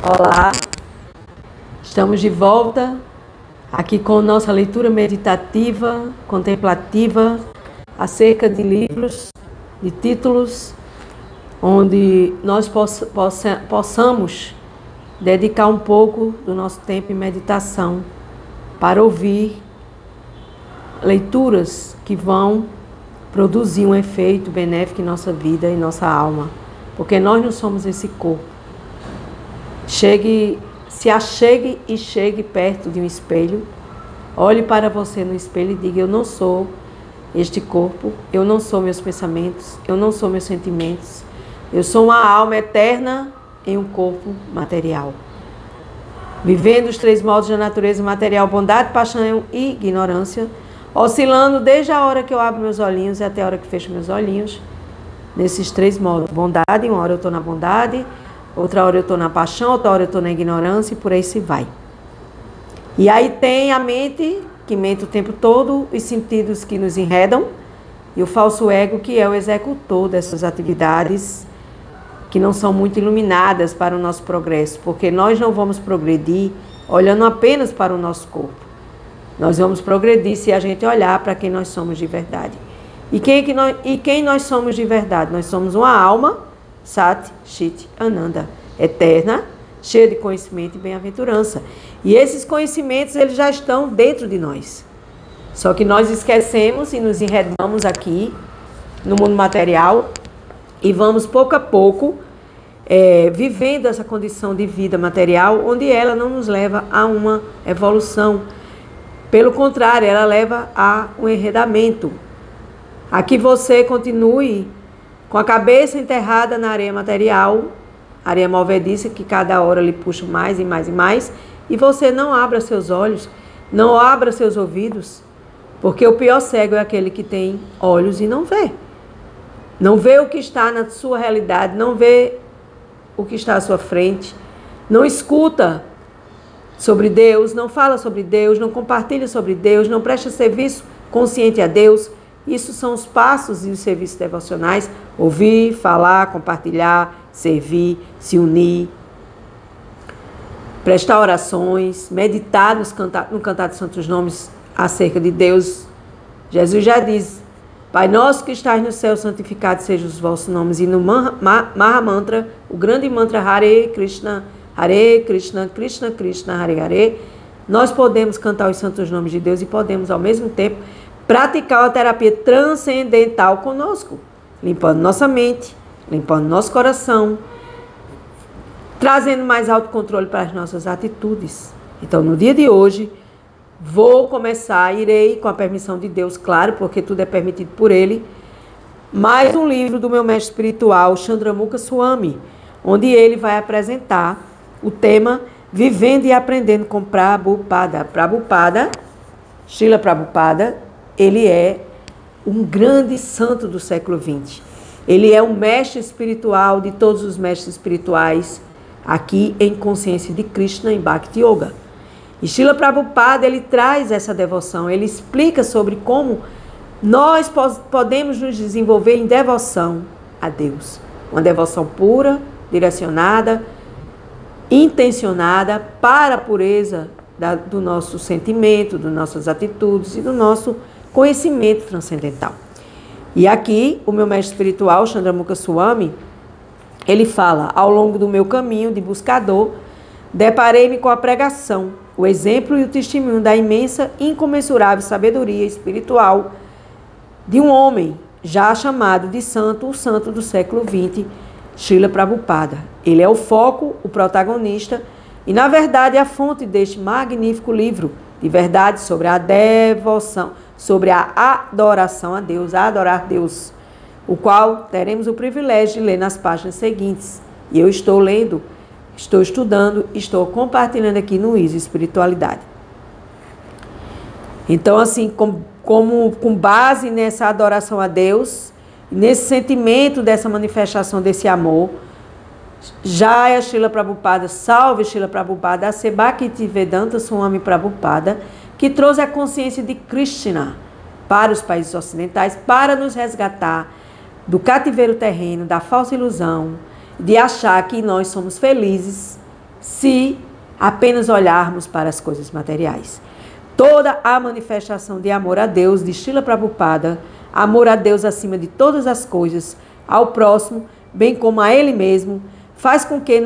Olá, estamos de volta aqui com nossa leitura meditativa, contemplativa, acerca de livros, de títulos, onde nós possamos dedicar um pouco do nosso tempo em meditação para ouvir leituras que vão produzir um efeito benéfico em nossa vida e nossa alma, porque nós não somos esse corpo. Se achegue e chegue perto de um espelho, olhe para você no espelho e diga: eu não sou este corpo, eu não sou meus pensamentos, eu não sou meus sentimentos, eu sou uma alma eterna em um corpo material. Vivendo os 3 modos da natureza material: bondade, paixão e ignorância, oscilando desde a hora que eu abro meus olhinhos e até a hora que fecho meus olhinhos, nesses 3 modos. Bondade, uma hora eu estou na bondade, outra hora eu estou na paixão, outra hora eu estou na ignorância e por aí se vai. E aí tem a mente, que mente o tempo todo, os sentidos que nos enredam, e o falso ego, que é o executor dessas atividades que não são muito iluminadas para o nosso progresso, porque nós não vamos progredir olhando apenas para o nosso corpo. Nós vamos progredir se a gente olhar para quem nós somos de verdade. E quem nós somos de verdade? Nós somos uma alma Sat, Chit, Ananda, eterna, cheia de conhecimento e bem-aventurança. E esses conhecimentos, eles já estão dentro de nós. Só que nós esquecemos e nos enredamos aqui no mundo material e vamos pouco a pouco vivendo essa condição de vida material, onde ela não nos leva a uma evolução. Pelo contrário, ela leva a um enredamento. A que você continue com a cabeça enterrada na areia material, areia movediça, que cada hora lhe puxa mais e mais e mais, e você não abra seus olhos, não abra seus ouvidos, porque o pior cego é aquele que tem olhos e não vê. Não vê o que está na sua realidade, não vê o que está à sua frente, não escuta sobre Deus, não fala sobre Deus, não compartilha sobre Deus, não presta serviço consciente a Deus. Isso são os passos e os serviços devocionais: ouvir, falar, compartilhar, servir, se unir, prestar orações, meditar no cantar dos santos nomes acerca de Deus. Jesus já diz: Pai nosso que estás no céu, santificado seja os vossos nomes. E no Maha Mantra, o grande mantra Hare Krishna, Krishna Krishna, Hare Hare, nós podemos cantar os santos nomes de Deus e podemos ao mesmo tempo praticar a terapia transcendental conosco, limpando nossa mente, limpando nosso coração, trazendo mais autocontrole para as nossas atitudes. Então, no dia de hoje, irei, com a permissão de Deus, claro, porque tudo é permitido por Ele, mais um livro do meu mestre espiritual, Chandramukha Swami, onde ele vai apresentar o tema Vivendo e Aprendendo com Prabhupada. Srila Prabhupada, ele é um grande santo do século XX. Ele é um mestre espiritual de todos os mestres espirituais aqui em Consciência de Krishna, em Bhakti Yoga. E Srila Prabhupada, ele traz essa devoção, ele explica sobre como nós podemos nos desenvolver em devoção a Deus. Uma devoção pura, direcionada, intencionada para a pureza do nosso sentimento, das nossas atitudes e do nosso conhecimento transcendental. E aqui, o meu mestre espiritual, Chandramukha Swami, ele fala: ao longo do meu caminho de buscador, deparei-me com a pregação, o exemplo e o testemunho da imensa e incomensurável sabedoria espiritual de um homem já chamado de santo, o santo do século XX, Srila Prabhupada. Ele é o foco, o protagonista e, na verdade, a fonte deste magnífico livro de verdade sobre a devoção, sobre a adoração a Deus, a adorar Deus, o qual teremos o privilégio de ler nas páginas seguintes. E eu estou lendo, estou estudando, estou compartilhando aqui no ISO Espiritualidade. Então, assim, com base nessa adoração a Deus, nesse sentimento dessa manifestação desse amor, Jaya Srila Prabhupada, salve Srila Prabhupada, A.C. Bhaktivedanta Swami Prabhupada, que trouxe a consciência de Krishna para os países ocidentais, para nos resgatar do cativeiro terreno, da falsa ilusão, de achar que nós somos felizes se apenas olharmos para as coisas materiais. Toda a manifestação de amor a Deus de Srila Prabhupada, amor a Deus acima de todas as coisas, ao próximo, bem como a Ele mesmo, faz com que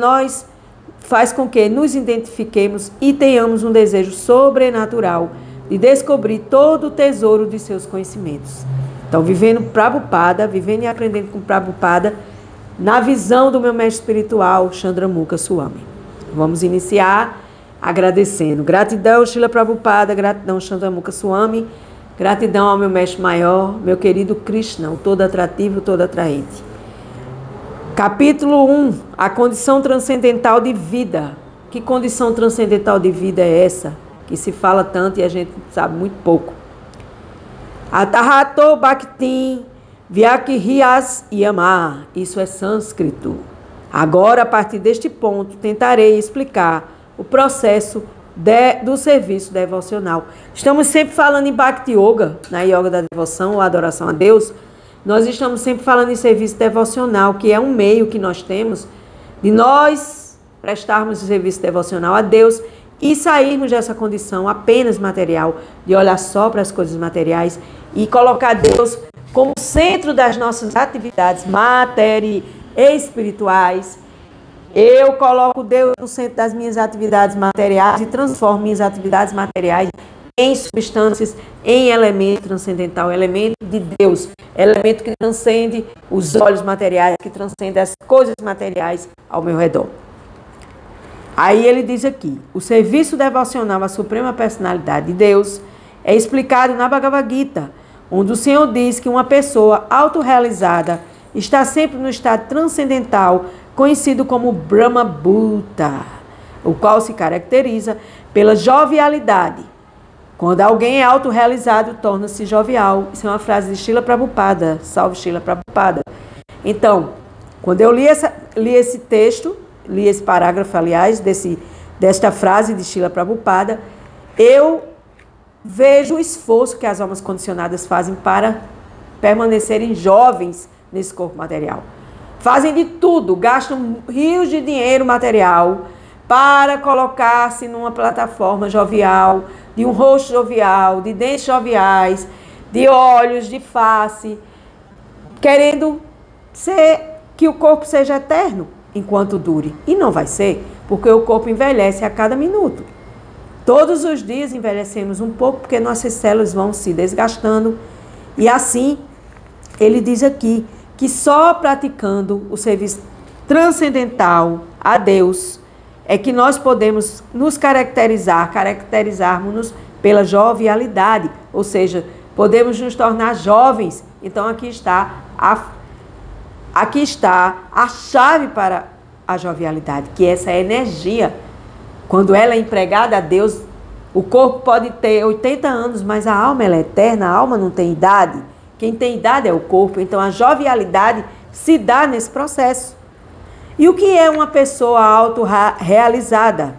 nos identifiquemos e tenhamos um desejo sobrenatural de descobrir todo o tesouro de seus conhecimentos. Então, vivendo Prabhupada, vivendo e aprendendo com Prabhupada, na visão do meu mestre espiritual, Chandramukha Swami. Vamos iniciar agradecendo. Gratidão, Srila Prabhupada, gratidão, Chandramukha Swami, gratidão ao meu mestre maior, meu querido Krishna, o todo atrativo, o todo atraente. Capítulo 1, a condição transcendental de vida. Que condição transcendental de vida é essa? Que se fala tanto e a gente sabe muito pouco. Atahato Bhaktin Vyakihyas Yama. Isso é sânscrito. Agora, a partir deste ponto, tentarei explicar o processo do serviço devocional. Estamos sempre falando em Bhakti Yoga, na Yoga da devoção ou adoração a Deus. Nós estamos sempre falando em serviço devocional, que é um meio que nós temos de nós prestarmos o serviço devocional a Deus e sairmos dessa condição apenas material, de olhar só para as coisas materiais e colocar Deus como centro das nossas atividades materiais e espirituais. Eu coloco Deus no centro das minhas atividades materiais e transformo minhas atividades materiais em substâncias, em elemento transcendental, elemento de Deus, elemento que transcende os olhos materiais, que transcende as coisas materiais ao meu redor. Aí ele diz aqui, o serviço devocional à Suprema Personalidade de Deus é explicado na Bhagavad Gita, onde o Senhor diz que uma pessoa autorrealizada está sempre no estado transcendental, conhecido como Brahma Bhuta, o qual se caracteriza pela jovialidade. Quando alguém é autorrealizado, torna-se jovial. Isso é uma frase de Srila Prabhupada. Salve Srila Prabhupada. Então, quando eu li esse texto, li esse parágrafo, aliás, desta frase de Srila Prabhupada, eu vejo o esforço que as almas condicionadas fazem para permanecerem jovens nesse corpo material. Fazem de tudo, gastam rios de dinheiro material para colocar-se numa plataforma jovial, de um rosto jovial, de dentes joviais, de olhos, de face, querendo que o corpo seja eterno enquanto dure. E não vai ser, porque o corpo envelhece a cada minuto. Todos os dias envelhecemos um pouco, porque nossas células vão se desgastando. E assim, ele diz aqui, que só praticando o serviço transcendental a Deus é que nós podemos nos caracterizarmos-nos pela jovialidade, ou seja, podemos nos tornar jovens. Então aqui está a chave para a jovialidade, que é essa energia. Quando ela é empregada a Deus, o corpo pode ter 80 anos, mas a alma ela é eterna, a alma não tem idade. Quem tem idade é o corpo, então a jovialidade se dá nesse processo. E o que é uma pessoa autorrealizada?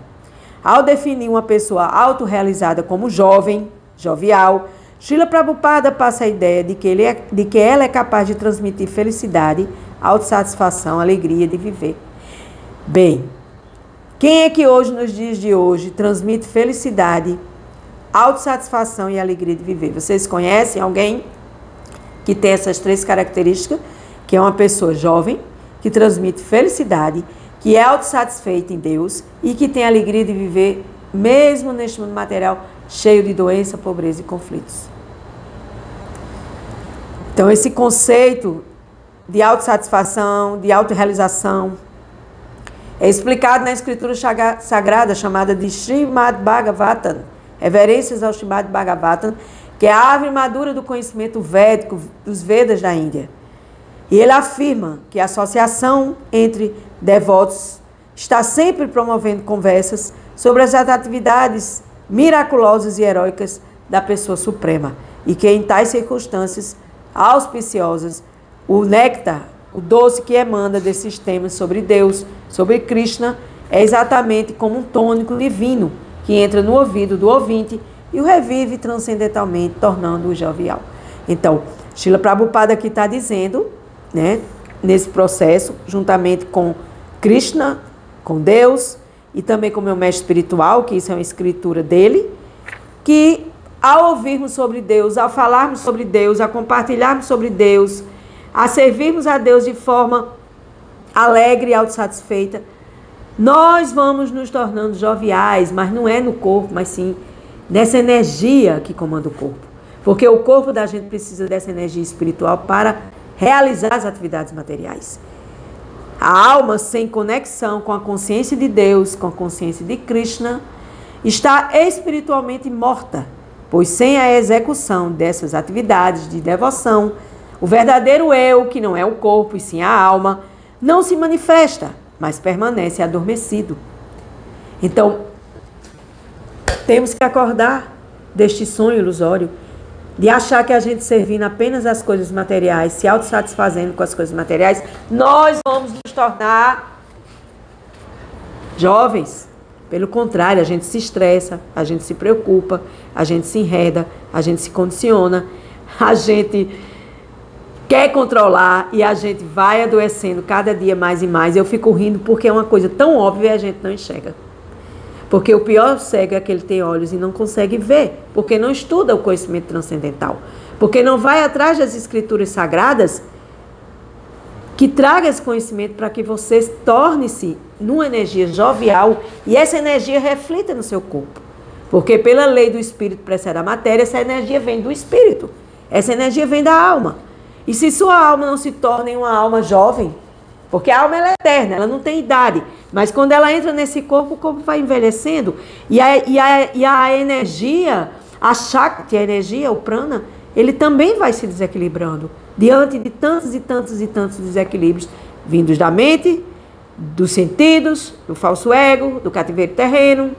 Ao definir uma pessoa autorrealizada como jovem, jovial, Srila Prabhupada passa a ideia de que ela é capaz de transmitir felicidade, autossatisfação, alegria de viver. Bem, quem é que hoje, nos dias de hoje, transmite felicidade, autossatisfação e alegria de viver? Vocês conhecem alguém que tem essas três características, que é uma pessoa jovem, que transmite felicidade, que é autossatisfeita em Deus e que tem alegria de viver, mesmo neste mundo material cheio de doença, pobreza e conflitos. Então, esse conceito de autossatisfação, de autorrealização, é explicado na escritura sagrada chamada de Srimad Bhagavatam, reverências ao Srimad Bhagavatam, que é a árvore madura do conhecimento védico dos Vedas da Índia. E ele afirma que a associação entre devotos está sempre promovendo conversas sobre as atividades miraculosas e heróicas da pessoa suprema. E que em tais circunstâncias auspiciosas, o néctar, o doce que emana desses temas sobre Deus, sobre Krishna, é exatamente como um tônico divino que entra no ouvido do ouvinte e o revive transcendentalmente, tornando-o jovial. Então, Srila Prabhupada aqui está dizendo, né, nesse processo, juntamente com Krishna, com Deus, e também com o meu mestre espiritual, que isso é uma escritura dele, que ao ouvirmos sobre Deus, ao falarmos sobre Deus, a compartilharmos sobre Deus, a servirmos a Deus de forma alegre e autossatisfeita, nós vamos nos tornando joviais, mas não é no corpo, mas sim nessa energia que comanda o corpo. Porque o corpo da gente precisa dessa energia espiritual para realizar as atividades materiais. A alma sem conexão com a consciência de Deus, com a consciência de Krishna, está espiritualmente morta, pois sem a execução dessas atividades de devoção, o verdadeiro eu, que não é o corpo e sim a alma, não se manifesta, mas permanece adormecido. Então, temos que acordar deste sonho ilusório, de achar que a gente servindo apenas as coisas materiais, se autossatisfazendo com as coisas materiais, nós vamos nos tornar jovens. Pelo contrário, a gente se estressa, a gente se preocupa, a gente se enreda, a gente se condiciona, a gente quer controlar e a gente vai adoecendo cada dia mais e mais. Eu fico rindo porque é uma coisa tão óbvia e a gente não enxerga. Porque o pior cego é aquele que tem olhos e não consegue ver, porque não estuda o conhecimento transcendental, porque não vai atrás das escrituras sagradas que traga esse conhecimento para que você torne-se numa energia jovial e essa energia reflita no seu corpo. Porque pela lei do espírito precede a matéria, essa energia vem do espírito, essa energia vem da alma. E se sua alma não se torna uma alma jovem, porque a alma ela é eterna, ela não tem idade. Mas quando ela entra nesse corpo, o corpo vai envelhecendo. E a energia, a Shakti, a energia, o prana, ele também vai se desequilibrando. Diante de tantos e tantos e tantos desequilíbrios vindos da mente, dos sentidos, do falso ego, do cativeiro terreno,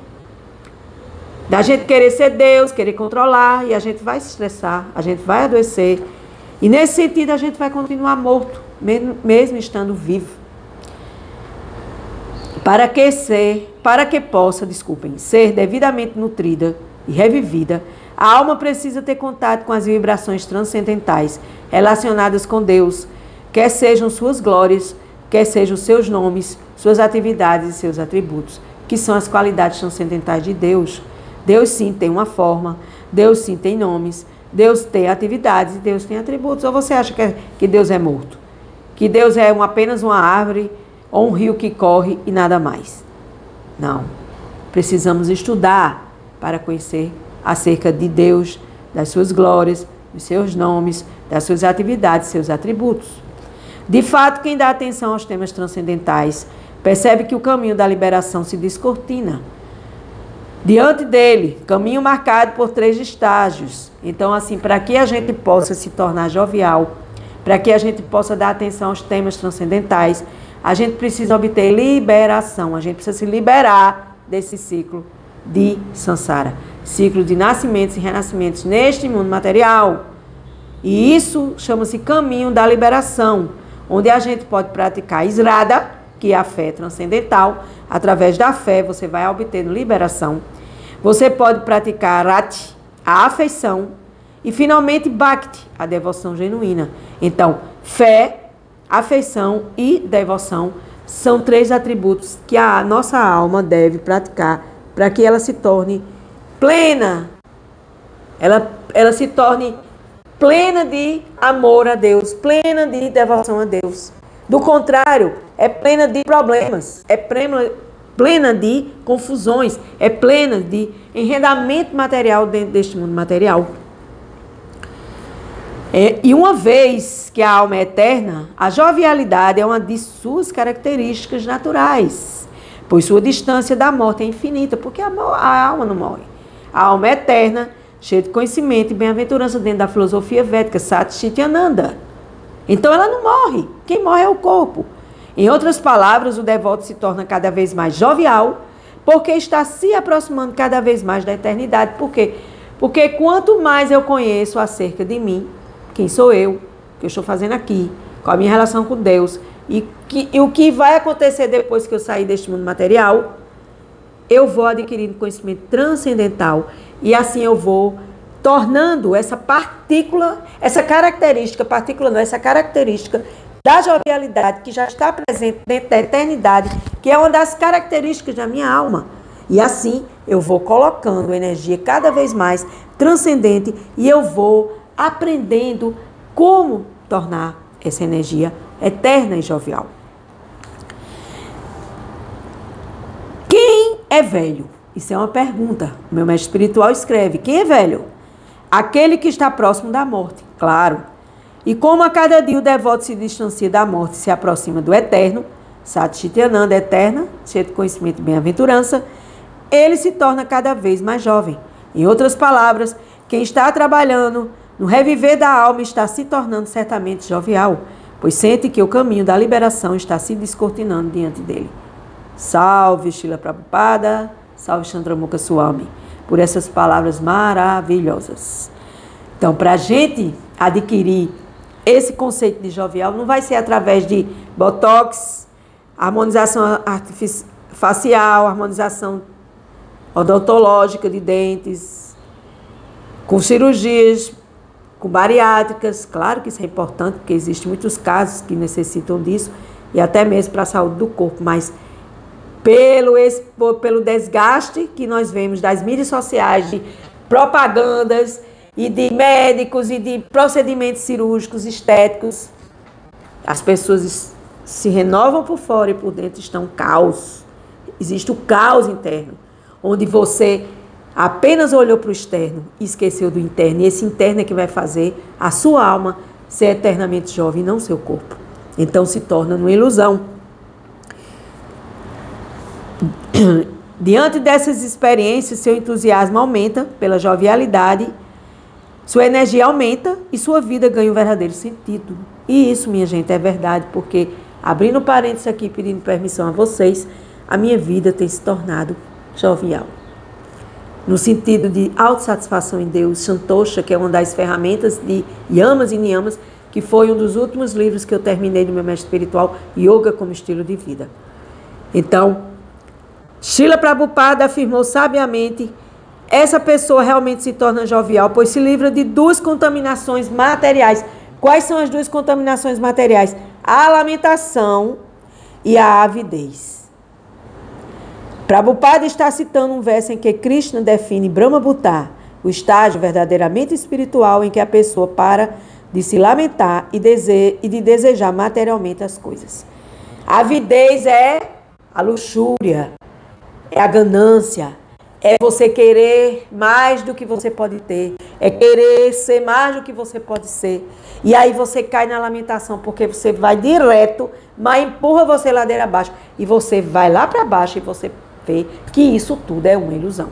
da gente querer ser Deus, querer controlar, e a gente vai se estressar, a gente vai adoecer. E nesse sentido a gente vai continuar morto, mesmo estando vivo. Para que possa ser devidamente nutrida e revivida, a alma precisa ter contato com as vibrações transcendentais relacionadas com Deus, quer sejam suas glórias, quer sejam seus nomes, suas atividades e seus atributos, que são as qualidades transcendentais de Deus. Deus sim tem uma forma, Deus sim tem nomes, Deus tem atividades e Deus tem atributos. Ou você acha que Deus é morto? Que Deus é apenas uma árvore ou um rio que corre e nada mais? Não. Precisamos estudar para conhecer acerca de Deus, das suas glórias, dos seus nomes, das suas atividades, seus atributos. De fato, quem dá atenção aos temas transcendentais percebe que o caminho da liberação se descortina. Diante dele, caminho marcado por 3 estágios. Então, assim, para que a gente possa se tornar jovial, para que a gente possa dar atenção aos temas transcendentais, a gente precisa obter liberação, a gente precisa se liberar desse ciclo de samsara, ciclo de nascimentos e renascimentos neste mundo material. E isso chama-se caminho da liberação, onde a gente pode praticar Srada, que é a fé transcendental. Através da fé você vai obtendo liberação. Você pode praticar Rati, a afeição, e finalmente Bhakti, a devoção genuína. Então, fé, afeição e devoção são 3 atributos que a nossa alma deve praticar para que ela se torne plena. Ela se torne plena de amor a Deus, plena de devoção a Deus. Do contrário, é plena de problemas, é plena de confusões, é plena de enredamento material dentro deste mundo material. E uma vez que a alma é eterna, a jovialidade é uma de suas características naturais, pois sua distância da morte é infinita, porque a alma não morre. A alma é eterna, cheia de conhecimento e bem-aventurança dentro da filosofia védica, Sat Chit Ananda. Então ela não morre, quem morre é o corpo. Em outras palavras, o devoto se torna cada vez mais jovial, porque está se aproximando cada vez mais da eternidade. Por quê? Porque quanto mais eu conheço acerca de mim, quem sou eu, o que eu estou fazendo aqui, qual a minha relação com Deus, e o que vai acontecer depois que eu sair deste mundo material, eu vou adquirindo conhecimento transcendental, e assim eu vou tornando essa característica da jovialidade que já está presente dentro da eternidade, que é uma das características da minha alma. E assim eu vou colocando energia cada vez mais transcendente e eu vou aprendendo como tornar essa energia eterna e jovial. Quem é velho? Isso é uma pergunta. O meu mestre espiritual escreve: quem é velho? Aquele que está próximo da morte, claro. E como a cada dia o devoto se distancia da morte e se aproxima do eterno, Satchitananda, eterna, cheio de conhecimento e bem-aventurança, ele se torna cada vez mais jovem. Em outras palavras, quem está trabalhando no reviver da alma está se tornando certamente jovial, pois sente que o caminho da liberação está se descortinando diante dele. Salve Srila Prabhupada, salve Chandramukha Swami, por essas palavras maravilhosas. Então, para a gente adquirir esse conceito de jovial, não vai ser através de botox, harmonização facial, harmonização odontológica de dentes, com cirurgias, com bariátricas. Claro que isso é importante, porque existem muitos casos que necessitam disso, e até mesmo para a saúde do corpo, mas pelo desgaste que nós vemos das mídias sociais, de propagandas e de médicos e de procedimentos cirúrgicos, estéticos, as pessoas se renovam por fora e por dentro estão caos. Existe o caos interno, onde você apenas olhou para o externo e esqueceu do interno. E esse interno é que vai fazer a sua alma ser eternamente jovem, não seu corpo. Então se torna uma ilusão. Diante dessas experiências, seu entusiasmo aumenta pela jovialidade, sua energia aumenta e sua vida ganha um verdadeiro sentido. E isso, minha gente, é verdade, porque, abrindo parênteses aqui, pedindo permissão a vocês, a minha vida tem se tornado jovial. No sentido de autossatisfação em Deus, Santosha, que é uma das ferramentas de Yamas e Niyamas, que foi um dos últimos livros que eu terminei do meu mestre espiritual, Yoga como estilo de vida. Então, Srila Prabhupada afirmou sabiamente: essa pessoa realmente se torna jovial, pois se livra de duas contaminações materiais. Quais são as duas contaminações materiais? A lamentação e a avidez. Prabhupada está citando um verso em que Krishna define Brahma Bhuta, o estágio verdadeiramente espiritual em que a pessoa para de se lamentar e de desejar materialmente as coisas. A avidez é a luxúria, é a ganância, é você querer mais do que você pode ter, é querer ser mais do que você pode ser. E aí você cai na lamentação, porque você vai direto, mas empurra você ladeira abaixo. E você vai lá para baixo e você vê que isso tudo é uma ilusão.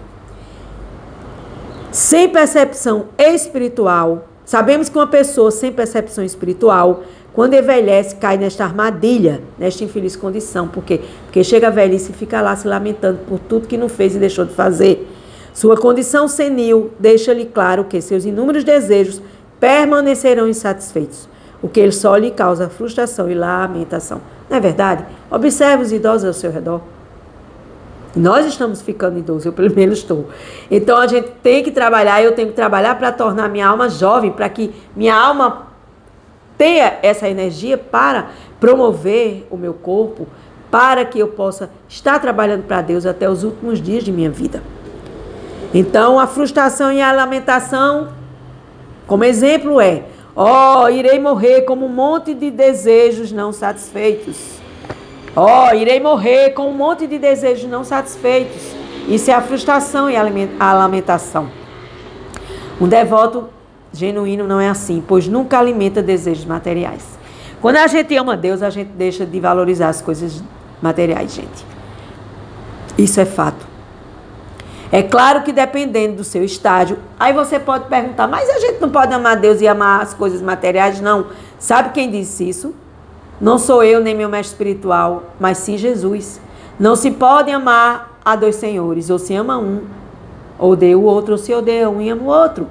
Sem percepção espiritual, sabemos que uma pessoa sem percepção espiritual, quando envelhece, cai nesta armadilha, nesta infeliz condição. Por quê? Porque chega a velhice e fica lá se lamentando por tudo que não fez e deixou de fazer. Sua condição senil deixa-lhe claro que seus inúmeros desejos permanecerão insatisfeitos, o que só lhe causa frustração e lamentação. Não é verdade? Observe os idosos ao seu redor. Nós estamos ficando idosos, eu pelo menos estou. Então a gente tem que trabalhar, eu tenho que trabalhar para tornar minha alma jovem, para que minha alma tenha essa energia para promover o meu corpo, para que eu possa estar trabalhando para Deus até os últimos dias de minha vida. Então, a frustração e a lamentação, como exemplo, é: irei morrer como um monte de desejos não satisfeitos. Irei morrer com um monte de desejos não satisfeitos. Isso é a frustração e a lamentação. Um devoto genuíno não é assim, pois nunca alimenta desejos materiais. Quando a gente ama Deus, a gente deixa de valorizar as coisas materiais, gente. Isso é fato. É claro que dependendo do seu estágio, aí você pode perguntar: mas a gente não pode amar Deus e amar as coisas materiais? Não. Sabe quem disse isso? Não sou eu nem meu mestre espiritual, mas sim Jesus. Não se pode amar a dois senhores, ou se ama um, odeia o outro, ou se odeia um e ama o outro.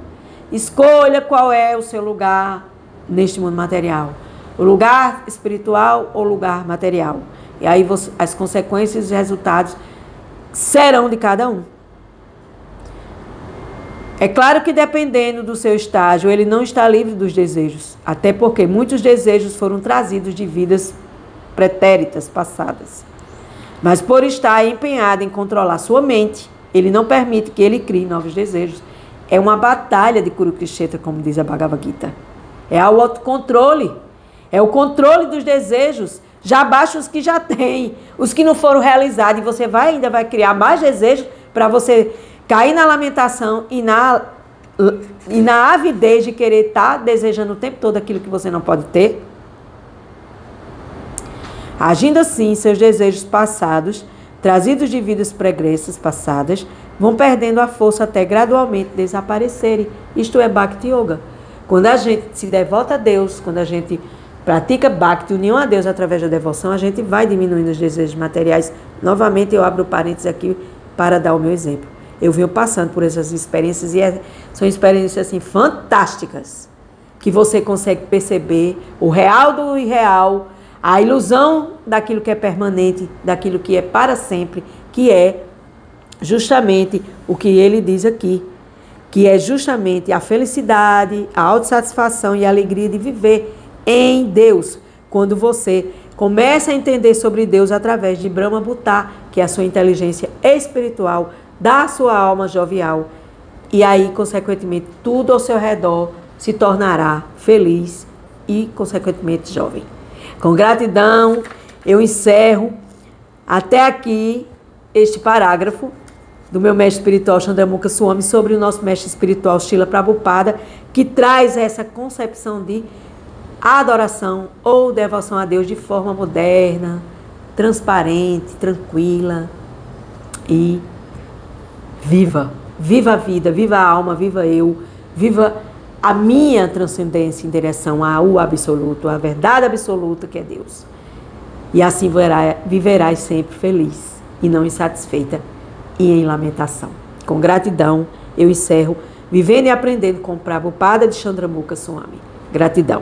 Escolha qual é o seu lugar neste mundo material. O lugar espiritual ou o lugar material. E aí as consequências e os resultados serão de cada um. É claro que dependendo do seu estágio, ele não está livre dos desejos, até porque muitos desejos foram trazidos de vidas pretéritas, passadas. Mas por estar empenhado em controlar sua mente, ele não permite que ele crie novos desejos. É uma batalha de Kurukshetra, como diz a Bhagavad Gita. É o autocontrole, é o controle dos desejos. Já baixa os que já tem, os que não foram realizados, e você ainda vai criar mais desejos para você cair na lamentação e na avidez de querer estar desejando o tempo todo aquilo que você não pode ter. Agindo assim, seus desejos passados, trazidos de vidas pregressas passadas, vão perdendo a força até gradualmente desaparecerem. Isto é Bhakti Yoga. Quando a gente se devota a Deus, quando a gente pratica Bhakti, união a Deus através da devoção, a gente vai diminuindo os desejos materiais. Novamente eu abro parênteses aqui para dar o meu exemplo. Eu venho passando por essas experiências e são experiências assim fantásticas, que você consegue perceber o real do irreal, a ilusão daquilo que é permanente, daquilo que é para sempre, que é justamente o que ele diz aqui, que é justamente a felicidade, a autossatisfação e a alegria de viver em Deus. Quando você começa a entender sobre Deus através de Brahma Bhutá, que é a sua inteligência espiritual, da sua alma jovial, e aí, consequentemente, tudo ao seu redor se tornará feliz e, consequentemente, jovem. Com gratidão, eu encerro até aqui este parágrafo do meu mestre espiritual Chandramukha Swami sobre o nosso mestre espiritual Srila Prabhupada, que traz essa concepção de adoração ou devoção a Deus de forma moderna, transparente, tranquila e viva. Viva a vida, viva a alma, viva eu, viva a minha transcendência em direção ao absoluto, à verdade absoluta que é Deus. E assim viverás sempre feliz e não insatisfeita e em lamentação. Com gratidão, eu encerro Vivendo e Aprendendo com Prabhupada de Chandramukha Swami. Gratidão.